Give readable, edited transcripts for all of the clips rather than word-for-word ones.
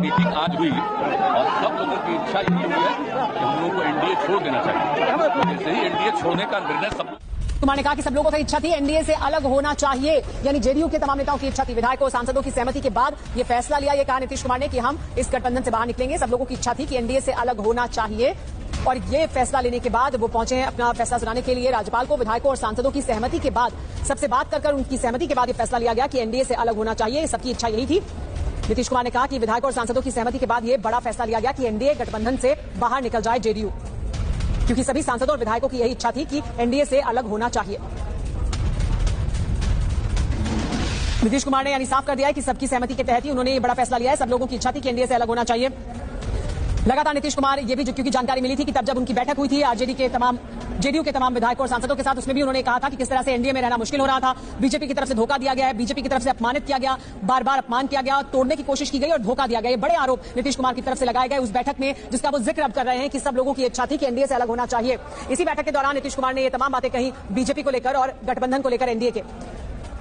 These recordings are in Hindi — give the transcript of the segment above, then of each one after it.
मीटिंग आज हुई और सब लोगों की इच्छा यही हुई है कि हम लोगों को एनडीए छोड़ देना चाहिए। जैसे ही एनडीए छोड़ने का निर्णय सब कुमार ने कहा कि सब लोगों की इच्छा थी एनडीए से अलग होना चाहिए, यानी जेडीयू के तमाम नेताओं की इच्छा थी। विधायकों और सांसदों की सहमति के बाद ये फैसला लिया। ये कहा नीतीश कुमार ने कि हम इस गठबंधन से बाहर निकलेंगे। सब लोगों की इच्छा थी कि एनडीए से अलग होना चाहिए और ये फैसला लेने के बाद वो पहुंचे हैं अपना फैसला सुनाने के लिए राज्यपाल को। विधायकों और सांसदों की सहमति के बाद, सबसे बात कर उनकी सहमति के बाद ये फैसला लिया गया कि एनडीए से अलग होना चाहिए। सबकी इच्छा यही थी। नीतीश कुमार ने कहा कि विधायकों और सांसदों की सहमति के बाद ये बड़ा फैसला लिया गया कि एनडीए गठबंधन से बाहर निकल जाए जेडीयू, क्योंकि सभी सांसदों और विधायकों की यही इच्छा थी कि एनडीए से अलग होना चाहिए। नीतीश कुमार ने यानी साफ कर दिया है कि सबकी सहमति के तहत ही उन्होंने ये बड़ा फैसला लिया है। सब लोगों की इच्छा थी कि एनडीए से अलग होना चाहिए। लगातार नीतीश कुमार ये भी, क्योंकि जानकारी मिली थी कि तब जब उनकी बैठक हुई थी जेडीयू के तमाम विधायकों और सांसदों के साथ, उसमें भी उन्होंने कहा था कि किस तरह से एनडीए में रहना मुश्किल हो रहा था। बीजेपी की तरफ से धोखा दिया गया है, बीजेपी की तरफ से अपमानित किया गया, बार बार अपमान किया गया, तोड़ने की कोशिश की गई और धोखा दिया गया। ये बड़े आरोप नीतीश कुमार की तरफ से लगाए गए उस बैठक में, जिसका वो जिक्र अब कर रहे हैं कि सब लोगों की इच्छा थी कि एनडीए से अलग होना चाहिए। इसी बैठक के दौरान नीतीश कुमार ने ये तमाम बातें कही बीजेपी को लेकर और गठबंधन को लेकर एनडीए के।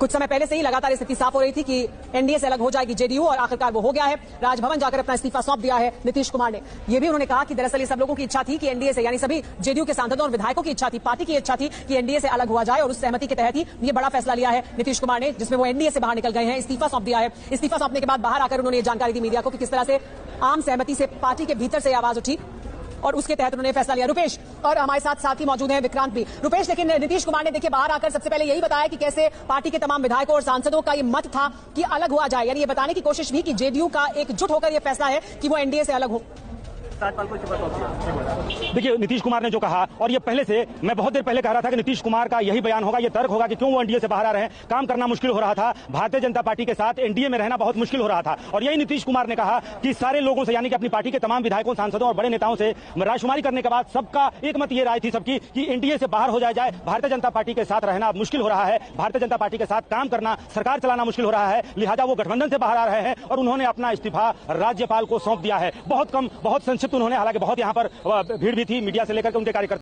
कुछ समय पहले से ही लगातार स्थिति साफ हो रही थी कि एनडीए से अलग हो जाएगी जेडीयू और आखिरकार वो हो गया है। राजभवन जाकर अपना इस्तीफा सौंप दिया है नीतीश कुमार ने। ये भी उन्होंने कहा कि दरअसल ये सब लोगों की इच्छा थी कि एनडीए से, यानी सभी जेडीयू के सांसदों और विधायकों की इच्छा थी, पार्टी की इच्छा थी कि एनडीए से अलग हुआ जाए और उस सहमति के तहत ही ये बड़ा फैसला लिया है नीतीश कुमार ने, जिसमें वो एनडीए से बाहर निकल गए हैं, इस्तीफा सौंप दिया है। इस्तीफा सौंपने के बाद बाहर आकर उन्होंने जानकारी दी मीडिया को कि किस तरह से आम सहमति से पार्टी के भीतर से आवाज उठी और उसके तहत उन्होंने फैसला लिया। रुपेश और हमारे साथ साथी मौजूद हैं विक्रांत भी। रुपेश, लेकिन नीतीश कुमार ने देखिए बाहर आकर सबसे पहले यही बताया कि कैसे पार्टी के तमाम विधायकों और सांसदों का ये मत था कि अलग हुआ जाए, यानी ये बताने की कोशिश भी कि जेडीयू का एकजुट होकर ये फैसला है कि वो एनडीए से अलग हो। देखिए, नीतीश कुमार ने जो कहा, और ये पहले से, मैं बहुत देर पहले कह रहा था कि नीतीश कुमार का यही बयान होगा, ये तर्क होगा कि क्यों वो एनडीए से बाहर आ रहे हैं। काम करना मुश्किल हो रहा था, भारतीय जनता पार्टी के साथ एनडीए में रहना बहुत मुश्किल हो रहा था। और यही नीतीश कुमार ने कहा कि सारे लोगों से, यानी कि अपनी पार्टी के तमाम विधायकों, सांसदों और बड़े नेताओं से रायशुमारी करने के बाद सबका एक मत ये राय थी सबकी कि एनडीए से बाहर हो जाए। भारतीय जनता पार्टी के साथ रहना मुश्किल हो रहा है, भारतीय जनता पार्टी के साथ काम करना, सरकार चलाना मुश्किल हो रहा है, लिहाजा वो गठबंधन से बाहर आ रहे हैं और उन्होंने अपना इस्तीफा राज्यपाल को सौंप दिया है। बहुत कम, बहुत संक्षिप्त उन्होंने, हालांकि बहुत यहाँ पर भीड़ भी थी मीडिया से लेकर के उनके कार्यकर्ता